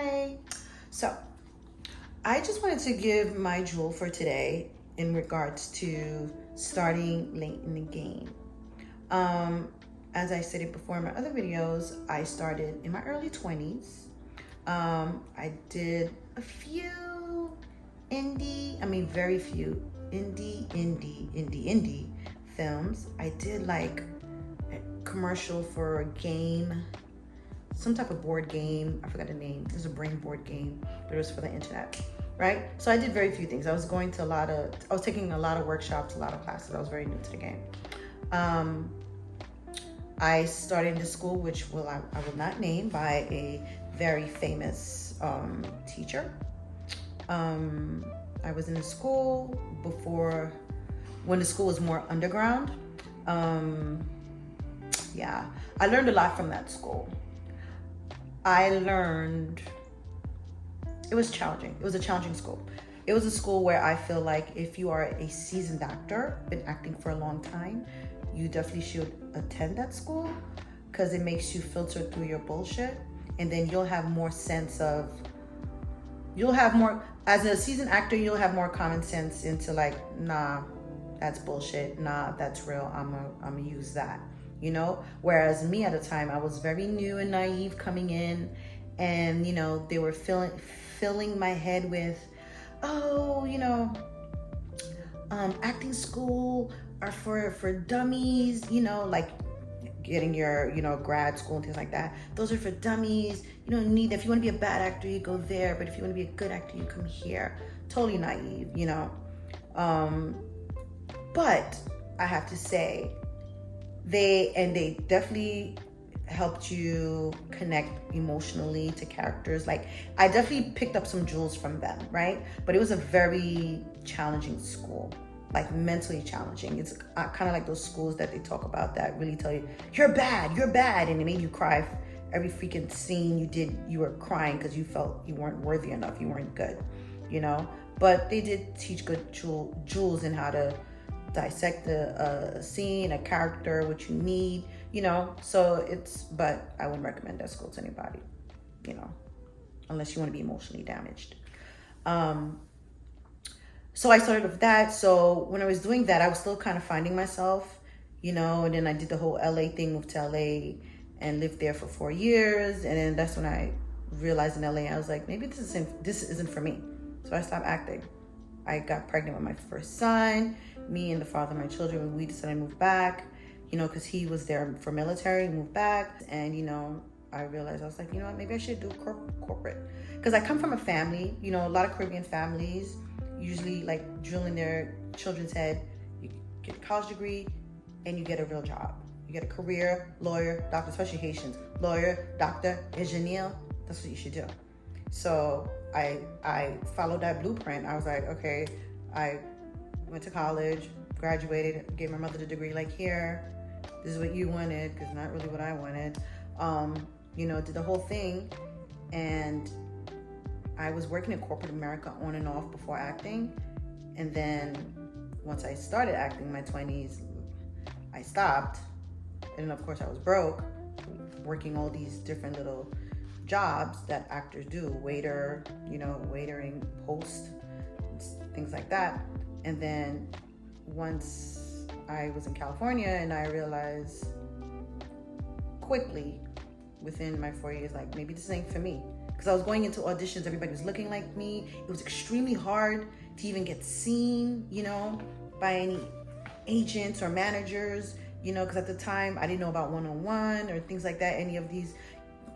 Hi. So, I just wanted to give my jewel for today in regards to starting late in the game. Um, as I stated before in my other videos, I started in my early 20s. I did a few very few indie films. I did like a commercial for a game, some type of board game. I forgot the name. It was a brain board game, but it was for the internet, right? So I did very few things. I was taking a lot of workshops, a lot of classes. I was very new to the game. I started in the school, which I will not name, by a very famous teacher. I was in the school when the school was more underground. Yeah, I learned a lot from that school. It was challenging. It was a challenging school. It was a school where I feel like if you are a seasoned actor, been acting for a long time, you definitely should attend that school because it makes you filter through your bullshit, and then as a seasoned actor, you'll have more common sense into like, nah, that's bullshit. Nah, that's real. I'm gonna use that. Whereas me at the time, I was very new and naive coming in, and they were filling my head with, acting school are for dummies, like getting your grad school and things like that. Those are for dummies. You don't need, if you want to be a bad actor, you go there, but if you want to be a good actor, you come here. Totally naive. But I have to say, they definitely helped you connect emotionally to characters. Like, I definitely picked up some jewels from them, right? But it was a very challenging school, like mentally challenging. It's kind of like those schools that they talk about that really tell you, you're bad, and it made you cry. Every freaking scene you did, you were crying because you felt you weren't worthy enough, you weren't good, But they did teach good jewels in how to dissect a scene, a character, what you need, but I wouldn't recommend that school to anybody, unless you want to be emotionally damaged. So I started with that. So when I was doing that, I was still kind of finding myself, and then I did the whole LA thing, moved to LA and lived there for 4 years. And then that's when I realized in LA, I was like, maybe this isn't for me. So I stopped acting. I got pregnant with my first son. Me and the father of my children, we decided to move back, because he was there for military, moved back. And, I realized, I was like, maybe I should do corporate. Because I come from a family, a lot of Caribbean families usually like drilling their children's head. You get a college degree and you get a real job. You get a career, lawyer, doctor, especially Haitians. Lawyer, doctor, engineer, that's what you should do. So I followed that blueprint. I was like, okay, I went to college, graduated, gave my mother the degree, like, here, this is what you wanted, because not really what I wanted. Did the whole thing. And I was working in corporate America on and off before acting. And then once I started acting in my 20s, I stopped. And of course I was broke, working all these different little jobs that actors do, waiter, waitering, host, things like that. And then once I was in California, and I realized quickly within my 4 years, like, maybe this ain't for me. Because I was going into auditions, everybody was looking like me. It was extremely hard to even get seen, by any agents or managers, because at the time I didn't know about one-on-one or things like that, any of these.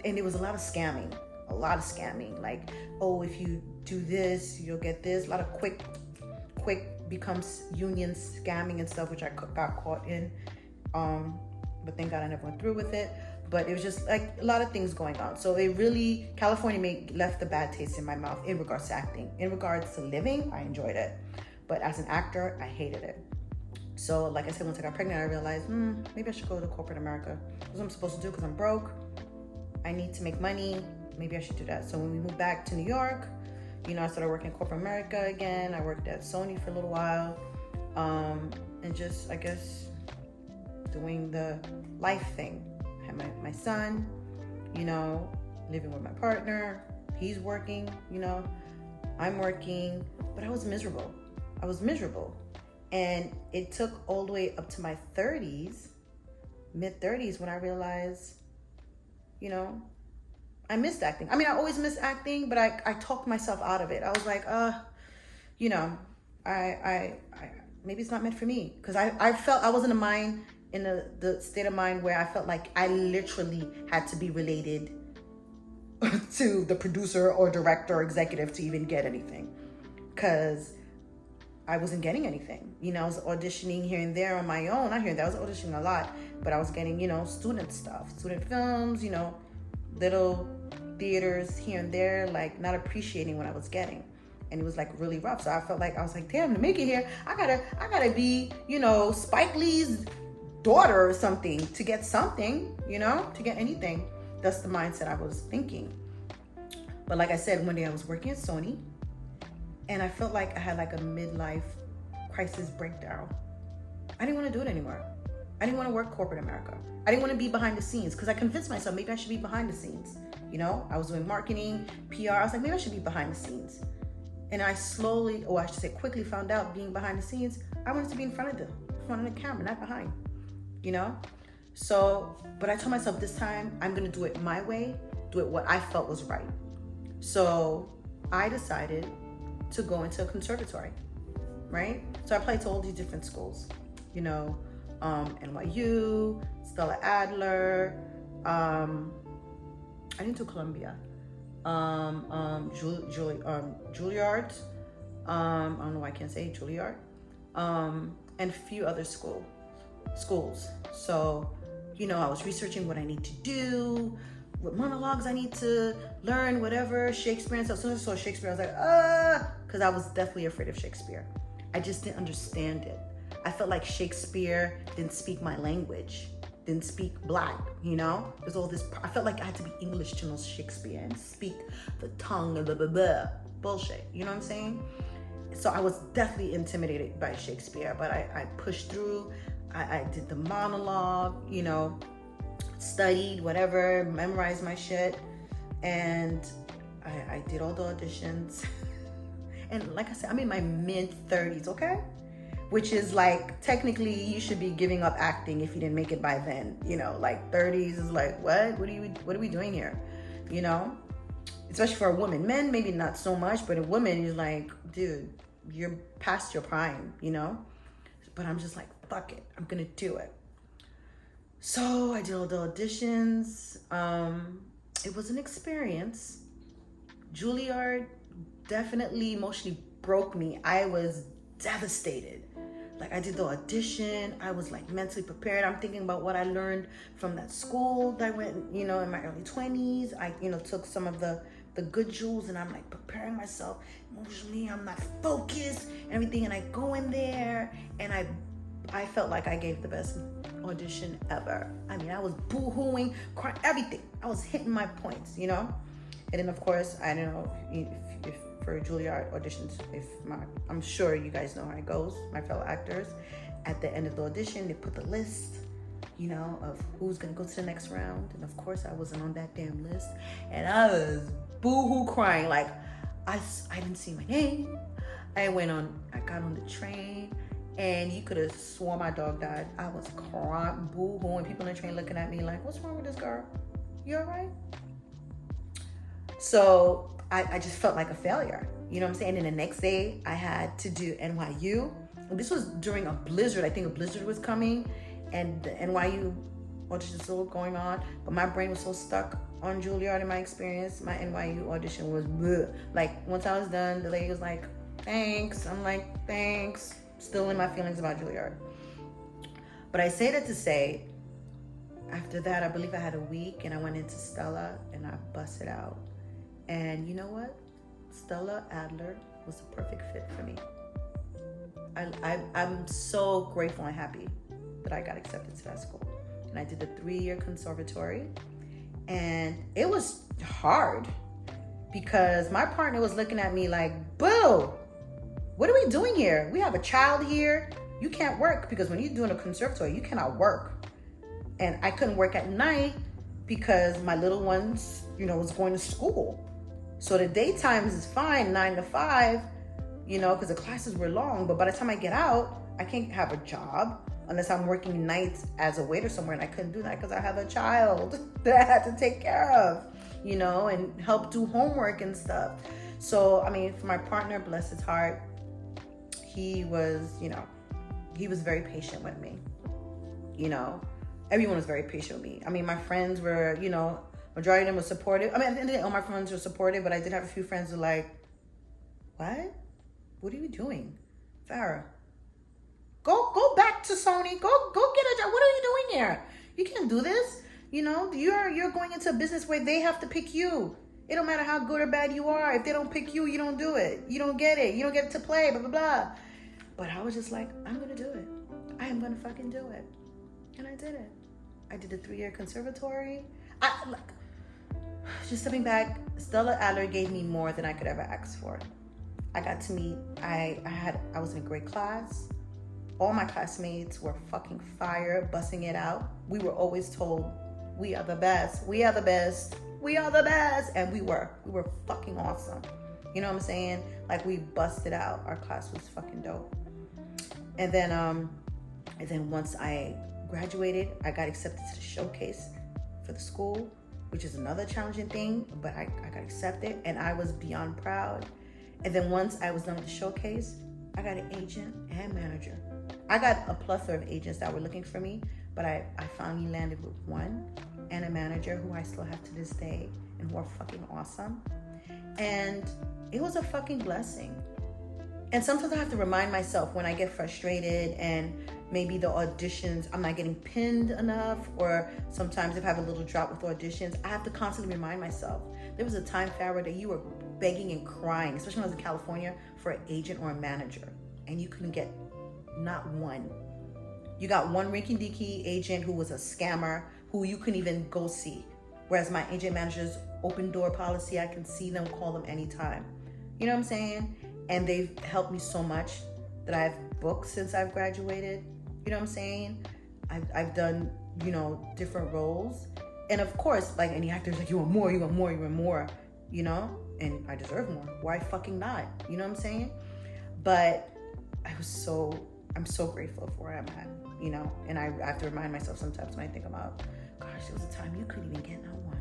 And there was a lot of scamming. Like, oh, if you do this, you'll get this. A lot of quick becomes union scamming and stuff, which I got caught in. But thank God I never went through with it. But it was just like a lot of things going on. So California left a bad taste in my mouth in regards to acting. In regards to living, I enjoyed it. But as an actor, I hated it. So like I said, once I got pregnant, I realized, maybe I should go to corporate America. That's what I'm supposed to do because I'm broke. I need to make money. Maybe I should do that. So when we moved back to New York, I started working in corporate America again. I worked at Sony for a little while. And just, I guess, doing the life thing. I had my son, living with my partner, He's working, I'm working, but I was miserable. And it took all the way up to my 30s, mid 30s, when I realized, I missed acting. I mean, I always missed acting, but I talked myself out of it. I was like, I maybe it's not meant for me. Because I felt I was in the state of mind where I felt like I literally had to be related to the producer or director or executive to even get anything. Because I wasn't getting anything. I was auditioning here and there on my own. Not here and there, I was auditioning a lot, but I was getting, student stuff, student films, little theaters here and there, like not appreciating what I was getting. And it was like really rough. So I felt like, I was like, damn, to make it here, I gotta be, Spike Lee's daughter or something to get something, to get anything. That's the mindset I was thinking. But like I said, one day I was working at Sony, and I felt like I had like a midlife crisis breakdown. I didn't want to do it anymore. I didn't want to work corporate America. I didn't want to be behind the scenes, because I convinced myself maybe I should be behind the scenes. I was doing marketing, PR. I was like, maybe I should be behind the scenes. And I quickly found out, being behind the scenes, I wanted to be in front of the camera, not behind, So, but I told myself this time, I'm going to do it my way, do it what I felt was right. So I decided to go into a conservatory, right? So I applied to all these different schools, NYU, Stella Adler, I didn't do Columbia, Juilliard, I don't know why I can't say Juilliard, and a few other schools. So, I was researching what I need to do, what monologues I need to learn, whatever, Shakespeare and stuff. As soon as I saw Shakespeare, I was like, because I was deathly afraid of Shakespeare. I just didn't understand it. I felt like Shakespeare didn't speak my language, didn't speak Black, There's all this, I felt like I had to be English to know Shakespeare and speak the tongue and blah, blah, blah. Bullshit, you know what I'm saying? So I was definitely intimidated by Shakespeare, but I pushed through. I did the monologue, studied, whatever, memorized my shit. And I did all the auditions. And like I said, I'm in my mid 30s, okay? Which is like, technically you should be giving up acting if you didn't make it by then. Like 30s is like, what are we doing here? Especially for a woman. Men, maybe not so much, but a woman is like, dude, you're past your prime, But I'm just like, fuck it, I'm gonna do it. So I did all the auditions. It was an experience. Juilliard definitely emotionally broke me. I was devastated. Like, I did the audition. I was like mentally prepared. I'm thinking about what I learned from that school that I went, in my early 20s. I, took some of the good jewels, and I'm like preparing myself emotionally. I'm not focused and everything. And I go in there, and I felt like I gave the best audition ever. I mean, I was boo-hooing, crying, everything. I was hitting my points, And then, of course, I don't know if for Juilliard auditions, I'm sure you guys know how it goes, my fellow actors. At the end of the audition, they put the list, of who's gonna go to the next round. And of course, I wasn't on that damn list. And I was boo-hoo crying. Like, I didn't see my name. I got on the train, and you could have sworn my dog died. I was crying, boo-hooing, people on the train looking at me like, what's wrong with this girl? You all right? So I just felt like a failure. You know what I'm saying? And the next day I had to do NYU. This was during a blizzard. I think a blizzard was coming, and the NYU audition was still going on. But my brain was so stuck on Juilliard in my experience. My NYU audition was bleh. Like, once I was done, the lady was like, thanks. I'm like, thanks. Still in my feelings about Juilliard. But I say that to say, after that, I believe I had a week, and I went into Stella, and I busted out. And you know what? Stella Adler was the perfect fit for me. I'm so grateful and happy that I got accepted to that school. And I did the 3-year conservatory. And it was hard because my partner was looking at me like, boo, what are we doing here? We have a child here. You can't work, because when you're doing a conservatory, you cannot work. And I couldn't work at night because my little ones, was going to school. So the daytimes is fine, 9 to 5, you know, because the classes were long. But by the time I get out, I can't have a job unless I'm working nights as a waiter somewhere. And I couldn't do that because I have a child that I had to take care of, you know, and help do homework and stuff. So, I mean, for my partner, bless his heart, he was, you know, he was very patient with me. You know, everyone was very patient with me. I mean, my friends were, you know, majority of them were supportive. I mean, at the end of the day, all my friends were supportive, but I did have a few friends who were like, what? What are you doing? Farrah, go back to Sony. Go get a job. What are you doing here? You can't do this. You know, you're going into a business where they have to pick you. It don't matter how good or bad you are. If they don't pick you, you don't do it. You don't get it. You don't get it to play, blah, blah, blah. But I was just like, I'm going to do it. I am going to fucking do it. And I did it. I did a 3-year conservatory. Just stepping back, Stella Adler gave me more than I could ever ask for. I got to meet, I was in a great class. All my classmates were fucking fire, busting it out. We were always told, we are the best, we are the best, we are the best. And we were fucking awesome. You know what I'm saying? Like, we busted out. Our class was fucking dope. And then once I graduated, I got accepted to the showcase for the school, which is another challenging thing, but I got accepted and I was beyond proud. And then once I was done with the showcase, I got an agent and manager. I got a plethora of agents that were looking for me, but I finally landed with one and a manager who I still have to this day and who are fucking awesome. And it was a fucking blessing. And sometimes I have to remind myself when I get frustrated and maybe the auditions, I'm not getting pinned enough, or sometimes if I have a little drop with auditions, I have to constantly remind myself. There was a time, Farrah, that you were begging and crying, especially when I was in California, for an agent or a manager, and you couldn't get not one. You got one rinky-dinky agent who was a scammer, who you couldn't even go see. Whereas my agent manager's open door policy, I can see them, call them anytime. You know what I'm saying? And they've helped me so much that I've booked since I've graduated. You know what I'm saying? I've done, you know, different roles. And of course, like any actor's like, you want more, you want more, you want more, you know? And I deserve more. Why fucking not? You know what I'm saying? But I'm so grateful for where I'm at, you know? And I have to remind myself sometimes when I think about, gosh, there was a time you couldn't even get no one.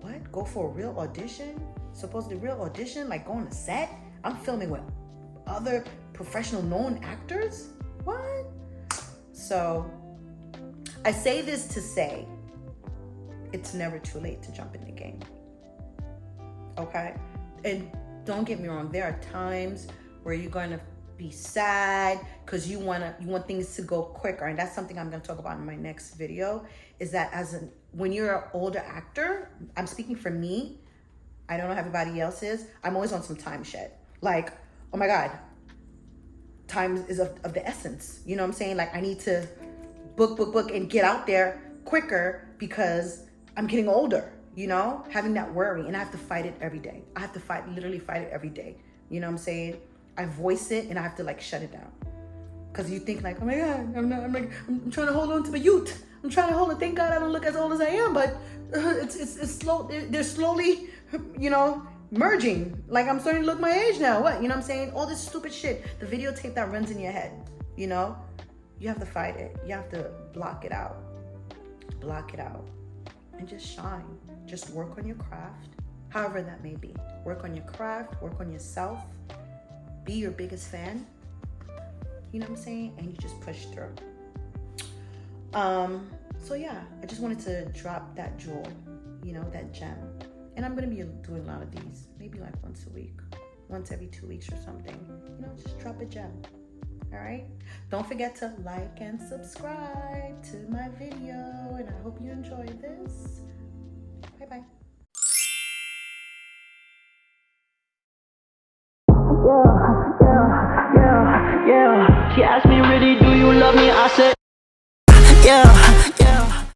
What? Go for a real audition? Supposedly real audition? Like go on a set? I'm filming with other professional known actors? What? So I say this to say it's never too late to jump in the game. Okay? And don't get me wrong, there are times where you're going to be sad because you want things to go quicker. And that's something I'm going to talk about in my next video, is that when you're an older actor, I'm speaking for me, I don't know how everybody else is, I'm always on some time shit. Like, oh my God, time is of the essence. You know what I'm saying? Like I need to book and get out there quicker because I'm getting older, you know, having that worry, and I have to fight it every day. I have to literally fight it every day. You know what I'm saying? I voice it and I have to like shut it down. Cause you think like, oh my God, I'm trying to hold on to my youth. I'm trying to hold on. Thank God I don't look as old as I am, but it's slow. They're slowly, you know, merging. Like I'm starting to look my age now. What? You know what I'm saying? All this stupid shit. The videotape that runs in your head, you know, you have to fight it. You have to block it out. Block it out. And just shine. Just work on your craft. However that may be. Work on your craft. Work on yourself. Be your biggest fan. You know what I'm saying? And you just push through. So yeah, I just wanted to drop that jewel, you know, that gem. And I'm going to be doing a lot of these, maybe like once a week, once every 2 weeks or something. You know, just drop a gem. All right? Don't forget to like and subscribe to my video. And I hope you enjoyed this. Bye-bye. Yeah. She asked me